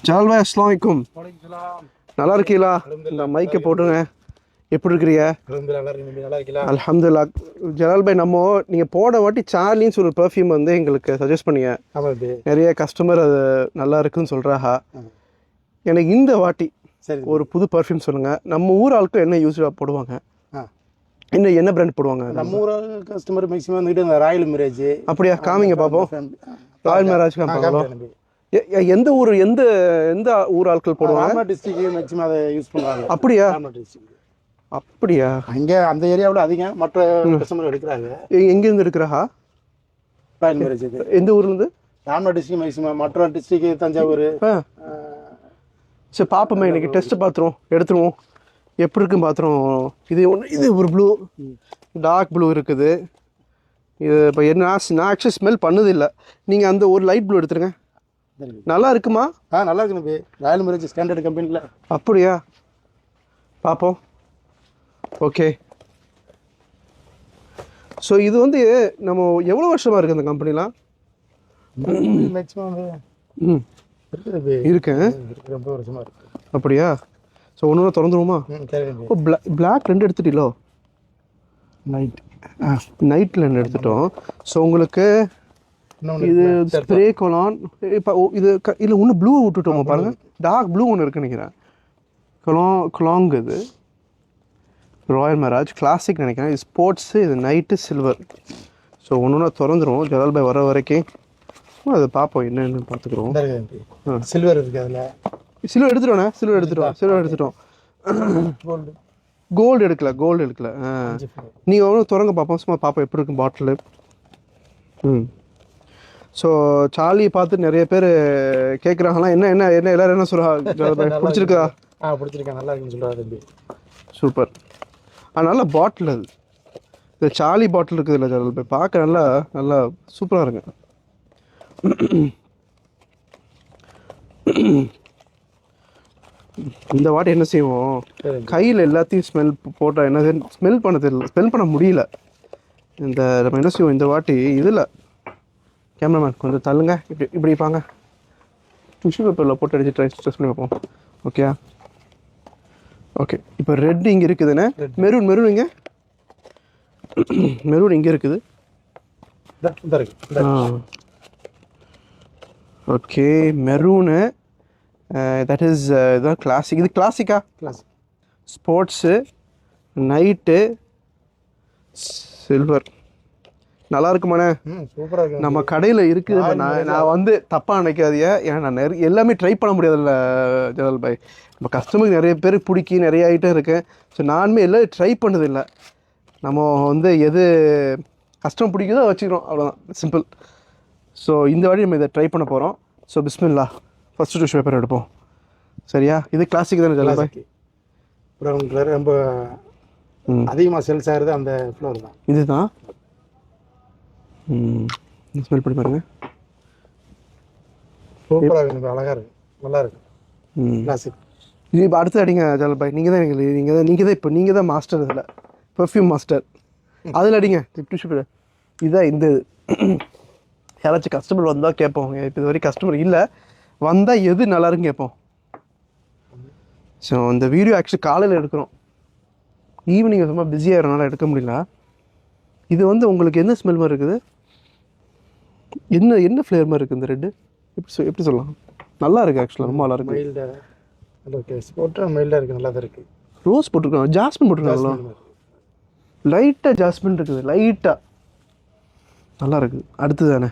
ஜலால் பாய் அஸ்ஸலாமு அலைக்கும். நல்லா இருக்கீங்களா? இந்த மைக்கை போட்டுருங்க. எப்படி இருக்கிறீங்க? அல்ஹம்துலில்லாஹ். ஜலால் பாய், நம்ம நீங்கள் போன வாட்டி சார்லின்னு ஒரு பெர்ஃப்யூம் வந்து எங்களுக்கு சஜஸ்ட் பண்ணீங்க. நிறைய கஸ்டமர் அது நல்லா இருக்குன்னு சொல்கிறாங்க. எனக்கு இந்த வாட்டி ஒரு புது பர்ஃப்யூம் சொல்லுங்கள். நம்ம ஊர் ஆளுக்கு என்ன யூஸ்வலாக போடுவாங்க? என்ன பிராண்ட் போடுவாங்க? நம்ம ஊர் கஸ்டமர் மேக்ஸிமம் வந்துட்டு இந்த ராயல் மிராஜ். அப்படியா? காமிங்க பார்ப்போம். ராயல் மிராஜ் காமிப்பாங்களோ? எந்த ஊர் எந்த எந்த ஊர் ஆட்கள் போடுவாங்க? டிஸ்ட்ரிக்ட் மேக்ஸிமம் அதை யூஸ் பண்ணுறாங்க. அப்படியா? அப்படியா? அங்கே அந்த ஏரியாவில் அதிகம் மற்ற கஸ்டமர் எடுக்கிறாங்க. எங்கேருந்து எடுக்கிறாங்க? Royal Mirage. எந்த ஊர்லேருந்து? Ramanad district maximum. மற்ற டிஸ்ட்ரிக்ட் தஞ்சாவூர். சரி பார்ப்போமே, இன்னைக்கு டெஸ்ட்டு பார்த்துருவோம், எடுத்துருவோம். எப்படி இருக்குன்னு பார்த்துருவோம். இது ஒரு ப்ளூ, டார்க் ப்ளூ இருக்குது. இது இப்போ என்ன, நான் ஆக்சுவலி ஸ்மெல் பண்ணதில்லை. நீங்கள் அந்த ஒரு லைட் ப்ளூ எடுத்துருங்க. நல்லா இருக்குமா? நல்லா இருக்கு. ராயல் மிராஜ் ஸ்டாண்டர்ட் கம்பெனியில். அப்படியா? பார்ப்போம். ஓகே. ஸோ இது வந்து நம்ம எவ்வளோ வருஷமாக இருக்குது அந்த கம்பெனிலாம்? மேக்ஸிமம் இருக்கேன். ரொம்ப வருஷமாக இருக்கு. அப்படியா? ஸோ ஒன்று திறந்துருவோமா? ஓ, பிளாக் 2 எடுத்துட்டீங்களோ? நைட்டில் 2 எடுத்துட்டோம். ஸோ உங்களுக்கு இது ஸ்ப்ரே கொலான். இப்போ இது இல்லை, ஒன்று ப்ளூ விட்டுட்டோமா பாருங்கள். டார்க் ப்ளூ ஒன்று இருக்குன்னு நினைக்கிறேன். கொலாங். இது ராயல் மிராஜ் கிளாசிக் நினைக்கிறேன். இது ஸ்போர்ட்ஸு, இது நைட்டு சில்வர். ஸோ ஒன்று திறந்துடும். ஜலால் பாய் வர வரைக்கும் அதை பார்ப்போம், என்னென்னு பார்த்துக்குறோம். சில்வர் இருக்குது அதில். சில்வர் எடுத்துட்டோண்ணே. சில்வர் எடுத்துட்டோம். கோல்டு எடுக்கல. நீங்கள் ஒன்றும் திறங்க பார்ப்போம், சும்மா பார்ப்போம் எப்படி இருக்கும் பாட்டிலு. ஸோ சார்லியை பார்த்து நிறைய பேர் கேட்குறாங்களாம், என்ன என்ன என்ன எல்லோரும் என்ன சொல்கிறாங்க? பிடிச்சிருக்கா? பிடிச்சிருக்கேன், நல்லா இருக்குன்னு சொல்கிறாங்க தம்பி. சூப்பர். நல்ல பாட்டில். அது இந்த சார்லி பாட்டில் இருக்குது இல்லை ஜலால் பாய், பார்க்க நல்லா சூப்பராக இருங்க. இந்த வாட்டி என்ன செய்வோம், கையில் எல்லாத்தையும் ஸ்மெல் போட்டால் என்ன ஸ்மெல் பண்ண முடியல. நம்ம என்ன செய்வோம் இந்த வாட்டி, இதில் கேமராமேன் கொஞ்சம் தள்ளுங்க, இப்படி பாங்க, டிஷ்யூ பேப்பரில் போட்டு அடிச்சு ட்ரெஸ் பண்ணி வைப்போம். ஓகே. இப்போ ரெட் இங்கே இருக்குதுண்ணே. மெரூன் இங்கே, மெரூன் இங்கே இருக்குது. Okay, maroon. தட் இஸ் இதுதான் கிளாசிக். இது கிளாசிக்கா? Sports, night, silver. நல்லா இருக்குமாண்ணே? சூப்பராக இருக்கு. நம்ம கடையில் இருக்குது. நான் வந்து தப்பாக நினைக்காதீங்க. ஏன்னா நான் எல்லாமே ட்ரை பண்ண முடியாதுல்ல ஜலால் பாய். நம்ம கஸ்டமருக்கு நிறைய பேர் பிடிக்கி நிறைய ஐட்டம் இருக்குது. ஸோ நானுமே எல்லாம் ட்ரை பண்ணதில்லை. நம்ம வந்து எது கஸ்டமர் பிடிக்குதோ வச்சுக்கிறோம், அவ்வளோதான், சிம்பிள். ஸோ இந்த வாட்டி நம்ம இதை ட்ரை பண்ண போகிறோம். ஸோ பிஸ்மில்லா, ஃபஸ்ட்டு டிஷ்யூ பேப்பர் எடுப்போம். சரியா? இது கிளாசிக் தானே ஜலால் பாய்? ப்ரௌன் கலர் ரொம்ப அதிகமாக சேல்ஸ் ஆகிறது அந்த ஃப்ளோர் தான். இதுதான். ஸ்மெல் பண்ணி பாருங்கள். சூப்பராக இருக்குது, அழகாக இருக்குது, நல்லா இருக்குது. கிளாசிக். இது இப்போ அடுத்து அடிங்க ஜலால் பாய். நீங்கள் தான் மாஸ்டர் இதில், பெர்ஃப்யூம் மாஸ்டர். அதில் அடிங்க டிஷ்யூ பேப்பர். இதுதான் இந்த யாராச்சும் கஸ்டமர் வந்தால் கேட்போம். இப்போ இது வரைக்கும் கஸ்டமர் இல்லை, வந்தால் எது நல்லா இருக்குன்னு கேட்போம். ஸோ இந்த வீடியோ ஆக்சுவலி காலையில் எடுக்கிறோம். ஈவினிங் ரொம்ப பிஸியாக இருக்கிறனால எடுக்க முடியல. இது வந்து உங்களுக்கு என்ன ஸ்மெல் மாதிரி இருக்குது? என்ன ஃப்ளேவர் மாதிரி இருக்குது இந்த ரெட்டு? எப்படி சொல்லலாம்? நல்லா இருக்குது ஆக்சுவலாக, ரொம்ப நல்லா இருக்குது. மைல்டாக இருக்குது, நல்லா தான் இருக்குது. ரோஸ் போட்டிருக்காங்க, ஜாஸ்மின் போட்டிருக்காங்களா? லைட்டாக ஜாஸ்மின் இருக்குது, லைட்டாக நல்லா இருக்குது. அடுத்து தானே